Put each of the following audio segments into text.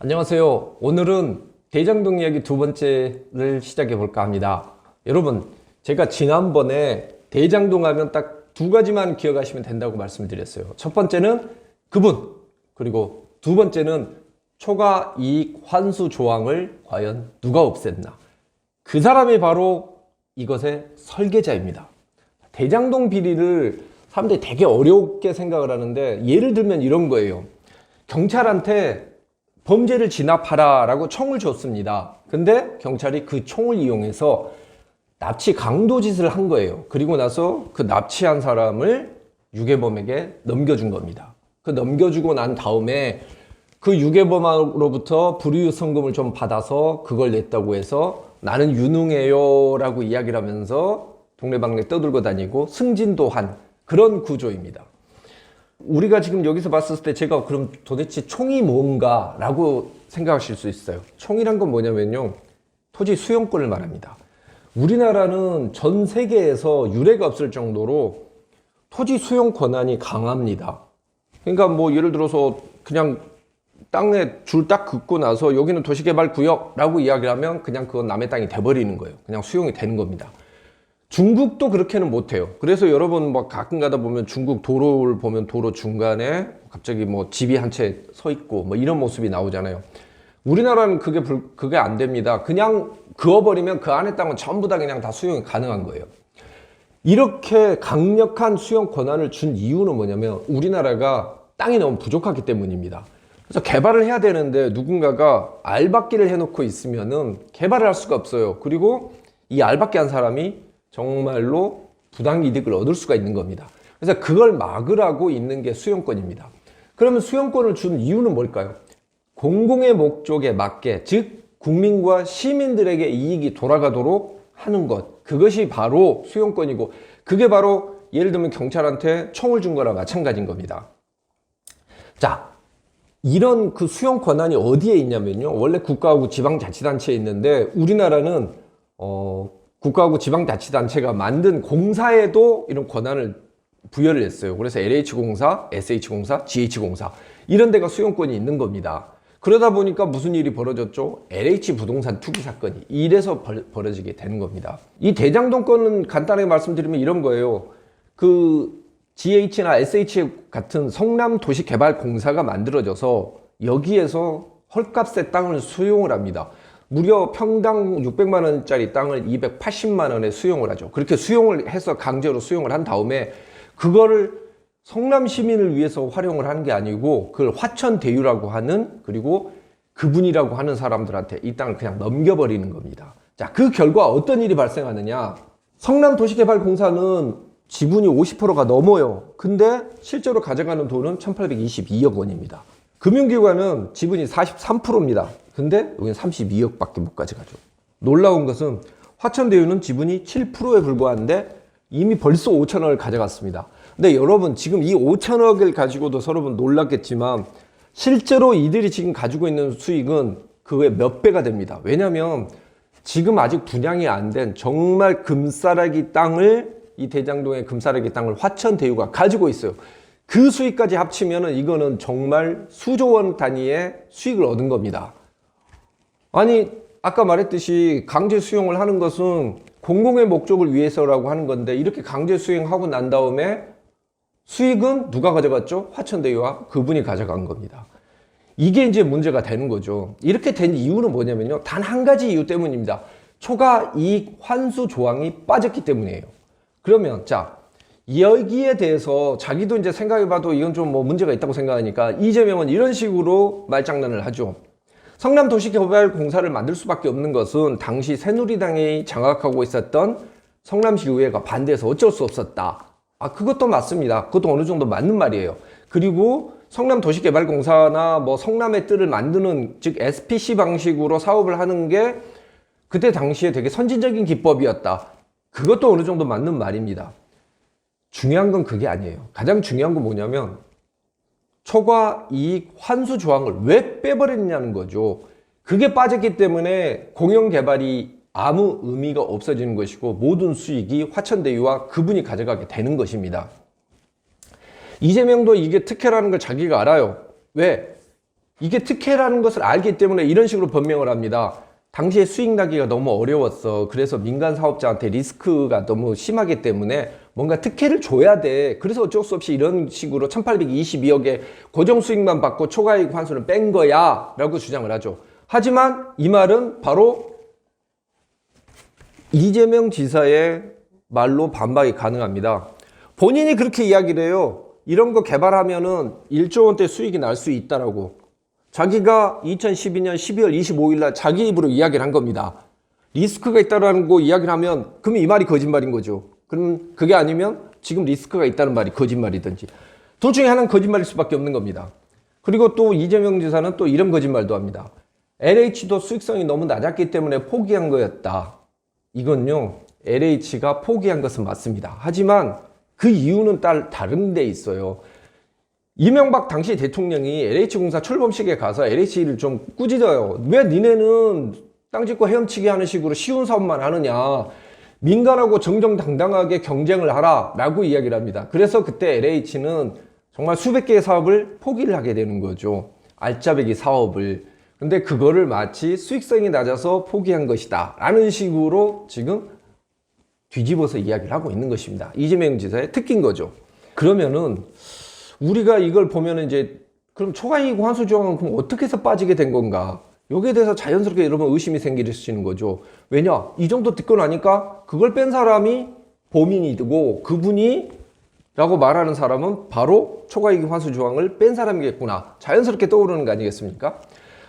안녕하세요. 오늘은 대장동 이야기 두 번째를 시작해 볼까 합니다. 여러분, 제가 지난번에 대장동 하면 딱 두 가지만 기억하시면 된다고 말씀드렸어요. 첫 번째는 그분, 그리고 두 번째는 초과 이익 환수 조항을 과연 누가 없앴나? 그 사람이 바로 이것의 설계자입니다. 대장동 비리를 사람들이 되게 어렵게 생각을 하는데, 예를 들면 이런 거예요. 경찰한테 범죄를 진압하라 라고 총을 줬습니다. 근데 경찰이 그 총을 이용해서 납치 강도짓을 한 거예요. 그리고 나서 그 납치한 사람을 유괴범에게 넘겨준 겁니다. 그 넘겨주고 난 다음에 그 유괴범으로부터 불이웃성금을 좀 받아서 그걸 냈다고 해서 나는 유능해요 라고 이야기를 하면서 동네방네 떠들고 다니고 승진도 한 그런 구조입니다. 우리가 지금 여기서 봤을 때 제가 그럼 도대체 총이 뭔가 라고 생각하실 수 있어요. 총이란 건 뭐냐면요, 토지 수용권을 말합니다. 우리나라는 전 세계에서 유례가 없을 정도로 토지 수용 권한이 강합니다. 그러니까 뭐 예를 들어서 그냥 땅에 줄 딱 긋고 나서 여기는 도시개발구역라고 이야기를 하면 그냥 그건 남의 땅이 돼버리는 거예요. 그냥 수용이 되는 겁니다. 중국도 그렇게는 못해요. 그래서 여러분 뭐 가끔 가다 보면 중국 도로를 보면 도로 중간에 갑자기 뭐 집이 한 채 서 있고 뭐 이런 모습이 나오잖아요. 우리나라는 그게 안 됩니다. 그냥 그어버리면 그 안에 땅은 전부 다 그냥 다 수용이 가능한 거예요. 이렇게 강력한 수용 권한을 준 이유는 뭐냐면 우리나라가 땅이 너무 부족하기 때문입니다. 그래서 개발을 해야 되는데 누군가가 알박기를 해놓고 있으면은 개발을 할 수가 없어요. 그리고 이 알박기 한 사람이 정말로 부당이득을 얻을 수가 있는 겁니다. 그래서 그걸 막으라고 있는 게 수용권입니다. 그러면 수용권을 준 이유는 뭘까요? 공공의 목적에 맞게, 즉 국민과 시민들에게 이익이 돌아가도록 하는 것, 그것이 바로 수용권이고, 그게 바로 예를 들면 경찰한테 총을 준 거랑 마찬가지인 겁니다. 자, 이런 그 수용 권한이 어디에 있냐면요, 원래 국가하고 지방자치단체에 있는데 우리나라는 국가하고 지방자치단체가 만든 공사에도 이런 권한을 부여를 했어요. 그래서 LH공사, SH공사, GH공사 이런 데가 수용권이 있는 겁니다. 그러다 보니까 무슨 일이 벌어졌죠? LH 부동산 투기 사건이 이래서 벌어지게 되는 겁니다. 이 대장동 건은 간단하게 말씀드리면 이런 거예요. 그 GH나 SH 같은 성남도시개발공사가 만들어져서 여기에서 헐값의 땅을 수용을 합니다. 무려 평당 600만 원짜리 땅을 280만 원에 수용을 하죠. 그렇게 수용을 해서 강제로 수용을 한 다음에 그거를 성남 시민을 위해서 활용을 하는 게 아니고 그걸 화천대유라고 하는, 그리고 그분이라고 하는 사람들한테 이 땅을 그냥 넘겨버리는 겁니다. 자, 그 결과 어떤 일이 발생하느냐. 성남도시개발공사는 지분이 50%가 넘어요. 근데 실제로 가져가는 돈은 1822억 원입니다. 금융기관은 지분이 43%입니다. 근데 여기는 32억밖에 못 가져가죠. 놀라운 것은 화천대유는 지분이 7%에 불과한데 이미 벌써 5천억을 가져갔습니다. 근데 여러분 지금 이 5천억을 가지고도 여러분 놀랐겠지만 실제로 이들이 지금 가지고 있는 수익은 그의 몇 배가 됩니다. 왜냐하면 지금 아직 분양이 안 된 정말 금싸라기 땅을, 이 대장동의 금싸라기 땅을 화천대유가 가지고 있어요. 그 수익까지 합치면은 이거는 정말 수조 원 단위의 수익을 얻은 겁니다. 아니, 아까 말했듯이 강제 수용을 하는 것은 공공의 목적을 위해서라고 하는 건데 이렇게 강제 수용하고 난 다음에 수익은 누가 가져갔죠? 화천대유와 그분이 가져간 겁니다. 이게 이제 문제가 되는 거죠. 이렇게 된 이유는 뭐냐면요, 단 한 가지 이유 때문입니다. 초과 이익 환수 조항이 빠졌기 때문이에요. 그러면 자, 여기에 대해서 자기도 이제 생각해봐도 이건 좀 뭐 문제가 있다고 생각하니까 이재명은 이런 식으로 말장난을 하죠. 성남도시개발공사를 만들 수밖에 없는 것은 당시 새누리당이 장악하고 있었던 성남시의회가 반대해서 어쩔 수 없었다. 그것도 맞습니다. 그것도 어느 정도 맞는 말이에요. 그리고 성남도시개발공사나 뭐 성남의 뜰을 만드는, 즉 SPC 방식으로 사업을 하는 게 그때 당시에 되게 선진적인 기법이었다. 그것도 어느 정도 맞는 말입니다. 중요한 건 그게 아니에요. 가장 중요한 건 뭐냐면 초과 이익 환수 조항을 왜 빼버렸냐는 거죠. 그게 빠졌기 때문에 공영개발이 아무 의미가 없어지는 것이고 모든 수익이 화천대유와 그분이 가져가게 되는 것입니다. 이재명도 이게 특혜라는 걸 자기가 알아요. 왜? 이게 특혜라는 것을 알기 때문에 이런 식으로 변명을 합니다. 당시에 수익 나기가 너무 어려웠어. 그래서 민간 사업자한테 리스크가 너무 심하기 때문에 뭔가 특혜를 줘야 돼. 그래서 어쩔 수 없이 이런 식으로 1822억의 고정 수익만 받고 초과이익 환수를 뺀 거야 라고 주장을 하죠. 하지만 이 말은 바로 이재명 지사의 말로 반박이 가능합니다. 본인이 그렇게 이야기를 해요. 이런 거 개발하면은 1조 원대 수익이 날 수 있다라고. 자기가 2012년 12월 25일 날 자기 입으로 이야기를 한 겁니다. 리스크가 있다라는 거 이야기를 하면 그럼 이 말이 거짓말인 거죠. 그럼 그게 아니면 지금 리스크가 있다는 말이 거짓말이든지 둘 중에 하나는 거짓말일 수밖에 없는 겁니다. 그리고 또 이재명 지사는 또 이런 거짓말도 합니다. LH도 수익성이 너무 낮았기 때문에 포기한 거였다. 이건요, LH가 포기한 것은 맞습니다. 하지만 그 이유는 다른 데 있어요. 이명박 당시 대통령이 LH공사 출범식에 가서 LH를 좀 꾸짖어요. 왜 니네는 땅 짓고 헤엄치기 하는 식으로 쉬운 사업만 하느냐. 민간하고 정정당당하게 경쟁을 하라 라고 이야기를 합니다. 그래서 그때 LH는 정말 수백 개의 사업을 포기를 하게 되는 거죠. 알짜배기 사업을. 근데 그거를 마치 수익성이 낮아서 포기한 것이다 라는 식으로 지금 뒤집어서 이야기를 하고 있는 것입니다. 이재명 지사의 특기인 거죠. 그러면은 우리가 이걸 보면은 이제 그럼 초과이익 환수 조항은 그럼 어떻게 해서 빠지게 된 건가? 여기에 대해서 자연스럽게 여러분 의심이 생기시는 거죠. 왜냐? 이 정도 듣고 나니까 그걸 뺀 사람이 범인이고 그분이 라고 말하는 사람은 바로 초과이익 환수 조항을 뺀 사람이겠구나. 자연스럽게 떠오르는 거 아니겠습니까?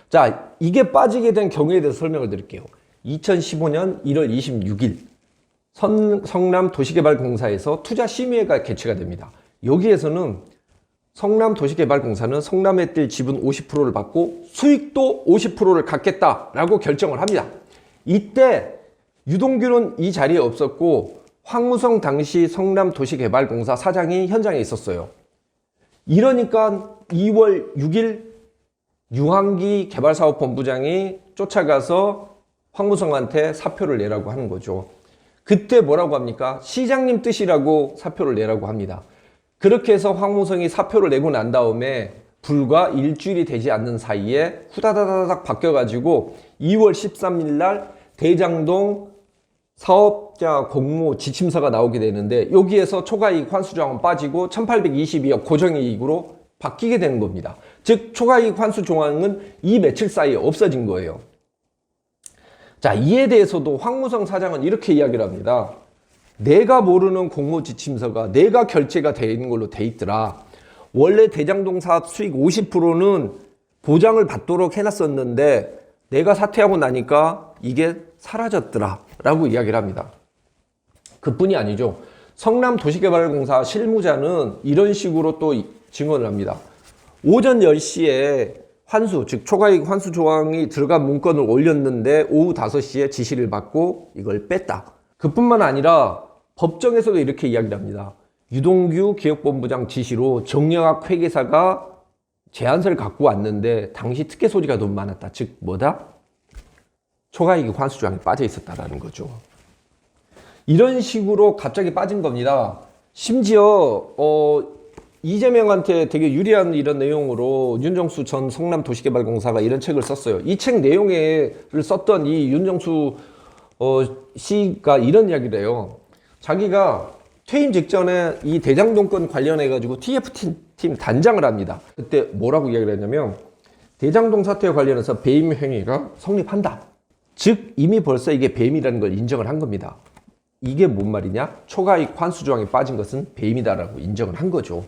자, 이게 빠지게 된 경우에 대해서 설명을 드릴게요. 2015년 1월 26일 성남도시개발공사에서 투자심의회가 개최가 됩니다. 여기에서는 성남도시개발공사는 성남에 뜰 지분 50%를 받고 수익도 50%를 갖겠다라고 결정을 합니다. 이때 유동규는 이 자리에 없었고 황무성 당시 성남도시개발공사 사장이 현장에 있었어요. 이러니까 2월 6일 유한기 개발사업본부장이 쫓아가서 황무성한테 사표를 내라고 하는 거죠. 그때 뭐라고 합니까? 시장님 뜻이라고 사표를 내라고 합니다. 그렇게 해서 황무성이 사표를 내고 난 다음에 불과 일주일이 되지 않는 사이에 후다다다닥 바뀌어가지고 2월 13일 날 대장동 사업자 공모 지침서가 나오게 되는데 여기에서 초과이익 환수조항은 빠지고 1822억 고정이익으로 바뀌게 되는 겁니다. 즉 초과이익 환수 조항은 이 며칠 사이에 없어진 거예요. 자, 이에 대해서도 황무성 사장은 이렇게 이야기를 합니다. 내가 모르는 공모지침서가 내가 결제가 되는 걸로 돼 있더라. 원래 대장동 사업 수익 50%는 보장을 받도록 해놨었는데 내가 사퇴하고 나니까 이게 사라졌더라 라고 이야기를 합니다. 그뿐이 아니죠. 성남도시개발공사 실무자는 이런 식으로 또 증언을 합니다. 오전 10시에 환수, 즉 초과이익 환수 조항이 들어간 문건을 올렸는데 오후 5시에 지시를 받고 이걸 뺐다. 그뿐만 아니라 법정에서도 이렇게 이야기를 합니다. 유동규 기획본부장 지시로 정영학 회계사가 제안서를 갖고 왔는데 당시 특혜 소지가 너무 많았다. 즉 뭐다? 초과이익 환수 조항이 빠져 있었다라는 거죠. 이런 식으로 갑자기 빠진 겁니다. 심지어 이재명한테 되게 유리한 이런 내용으로 윤정수 전 성남도시개발공사가 이런 책을 썼어요. 이 책 내용을 썼던 이 윤정수 씨가 이런 이야기를 해요. 자기가 퇴임 직전에 이 대장동건 관련해가지고 TF팀 단장을 합니다. 그때 뭐라고 이야기를 했냐면 대장동 사태와 관련해서 배임 행위가 성립한다. 즉 이미 벌써 이게 배임이라는 걸 인정을 한 겁니다. 이게 뭔 말이냐? 초과이익 환수 조항이 빠진 것은 배임이다라고 인정을 한 거죠.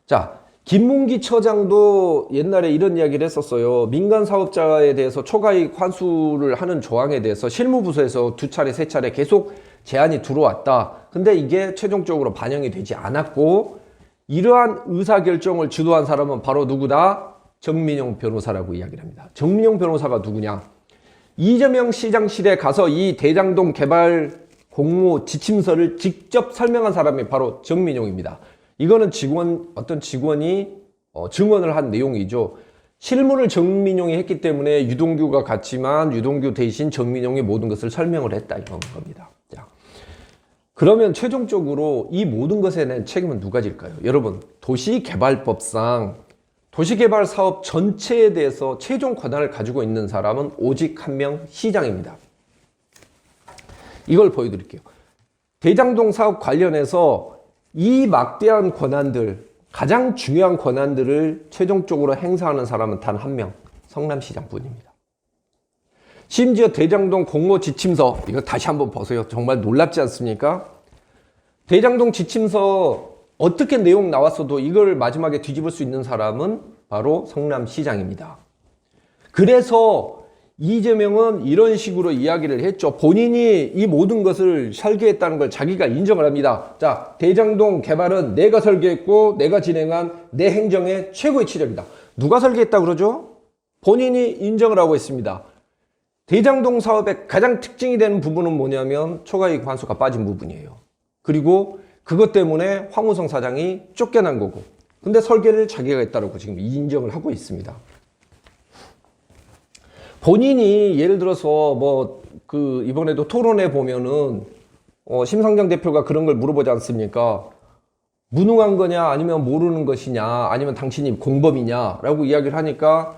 자, 김문기 처장도 옛날에 이런 이야기를 했었어요. 민간 사업자에 대해서 초과이익 환수를 하는 조항에 대해서 실무부서에서 2차례, 3차례 계속 제안이 들어왔다. 근데 이게 최종적으로 반영이 되지 않았고 이러한 의사결정을 주도한 사람은 바로 누구다? 정민용 변호사라고 이야기를 합니다. 정민용 변호사가 누구냐? 이재명 시장실에 가서 이 대장동 개발 공모 지침서를 직접 설명한 사람이 바로 정민용입니다. 이거는 어떤 직원이 증언을 한 내용이죠. 실무를 정민용이 했기 때문에 유동규가 갔지만 유동규 대신 정민용이 모든 것을 설명을 했다 이런 겁니다. 자, 그러면 최종적으로 이 모든 것에 대한 책임은 누가 질까요? 여러분, 도시개발법상 도시개발 사업 전체에 대해서 최종 권한을 가지고 있는 사람은 오직 한 명, 시장입니다. 이걸 보여드릴게요. 대장동 사업 관련해서 이 막대한 권한들, 가장 중요한 권한들을 최종적으로 행사하는 사람은 단 한 명, 성남시장뿐입니다. 심지어 대장동 공모 지침서, 이거 다시 한번 보세요. 정말 놀랍지 않습니까? 대장동 지침서 어떻게 내용 나왔어도 이걸 마지막에 뒤집을 수 있는 사람은 바로 성남시장입니다. 그래서 이재명은 이런 식으로 이야기를 했죠. 본인이 이 모든 것을 설계했다는 걸 자기가 인정을 합니다. 자, 대장동 개발은 내가 설계했고 내가 진행한 내 행정의 최고의 치적이다. 누가 설계했다고 그러죠? 본인이 인정을 하고 있습니다. 대장동 사업의 가장 특징이 되는 부분은 뭐냐면 초과이익 환수가 빠진 부분이에요. 그리고 그것 때문에 황우성 사장이 쫓겨난 거고, 근데 설계를 자기가 했다고 지금 인정을 하고 있습니다. 본인이 예를 들어서 이번에도 토론회 보면은 심상정 대표가 그런 걸 물어보지 않습니까? 무능한 거냐, 아니면 모르는 것이냐, 아니면 당신이 공범이냐라고 이야기를 하니까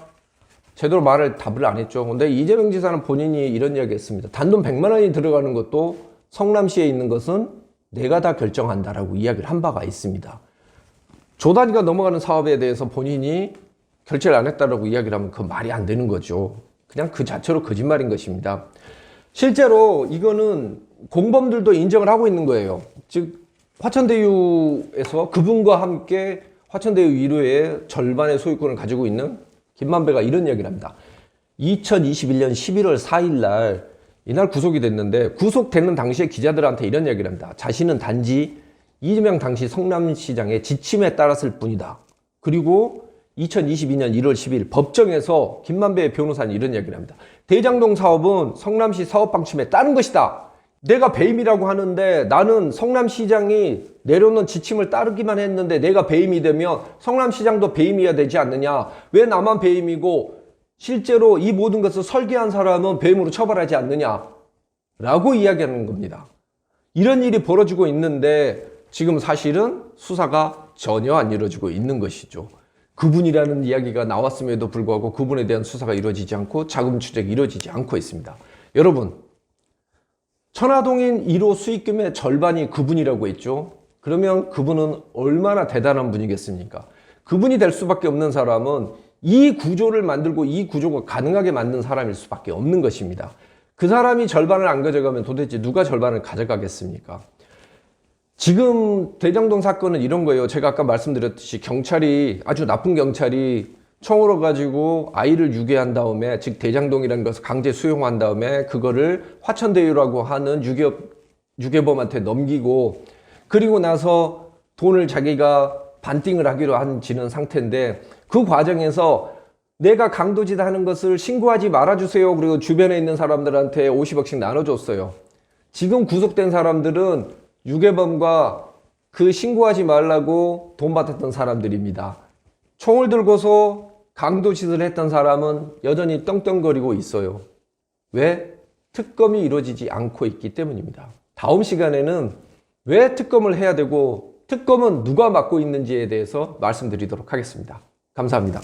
제대로 답을 안 했죠. 근데 이재명 지사는 본인이 이런 이야기 했습니다. 단돈 100만 원이 들어가는 것도 성남시에 있는 것은 내가 다 결정한다라고 이야기를 한 바가 있습니다. 조 단위가 넘어가는 사업에 대해서 본인이 결제를 안 했다라고 이야기를 하면 그 말이 안 되는 거죠. 그냥 그 자체로 거짓말인 것입니다. 실제로 이거는 공범들도 인정을 하고 있는 거예요. 즉 화천대유에서 그분과 함께 화천대유 1호의 절반의 소유권을 가지고 있는 김만배가 이런 이야기를 합니다. 2021년 11월 4일 날 이날 구속이 됐는데, 구속되는 당시에 기자들한테 이런 이야기를 합니다. 자신은 단지 이재명 당시 성남시장의 지침에 따랐을 뿐이다. 그리고 2022년 1월 10일 법정에서 김만배 변호사는 이런 이야기를 합니다. 대장동 사업은 성남시 사업 방침에 따른 것이다. 내가 배임이라고 하는데 나는 성남시장이 내려놓은 지침을 따르기만 했는데 내가 배임이 되면 성남시장도 배임이어야 되지 않느냐. 왜 나만 배임이고 실제로 이 모든 것을 설계한 사람은 배임으로 처벌하지 않느냐 라고 이야기하는 겁니다. 이런 일이 벌어지고 있는데 지금 사실은 수사가 전혀 안 이루어지고 있는 것이죠. 그분이라는 이야기가 나왔음에도 불구하고 그분에 대한 수사가 이루어지지 않고 자금 추적이 이루어지지 않고 있습니다. 여러분, 천화동인 1호 수익금의 절반이 그분이라고 했죠. 그러면 그분은 얼마나 대단한 분이겠습니까? 그분이 될 수밖에 없는 사람은 이 구조를 만들고 이 구조가 가능하게 만든 사람일 수밖에 없는 것입니다. 그 사람이 절반을 안 가져가면 도대체 누가 절반을 가져가겠습니까? 지금 대장동 사건은 이런 거예요. 제가 아까 말씀드렸듯이 경찰이, 아주 나쁜 경찰이 총으로 가지고 아이를 유괴한 다음에, 즉 대장동이라는 것을 강제 수용한 다음에 그거를 화천대유라고 하는 유괴범한테 넘기고, 그리고 나서 돈을 자기가 반띵을 하기로 한지는 상태인데, 그 과정에서 내가 강도짓 하는 것을 신고하지 말아주세요. 그리고 주변에 있는 사람들한테 50억씩 나눠줬어요. 지금 구속된 사람들은 유괴범과 그 신고하지 말라고 돈 받았던 사람들입니다. 총을 들고서 강도짓을 했던 사람은 여전히 떵떵거리고 있어요. 왜? 특검이 이루어지지 않고 있기 때문입니다. 다음 시간에는 왜 특검을 해야 되고 특검은 누가 맡고 있는지에 대해서 말씀드리도록 하겠습니다. 감사합니다.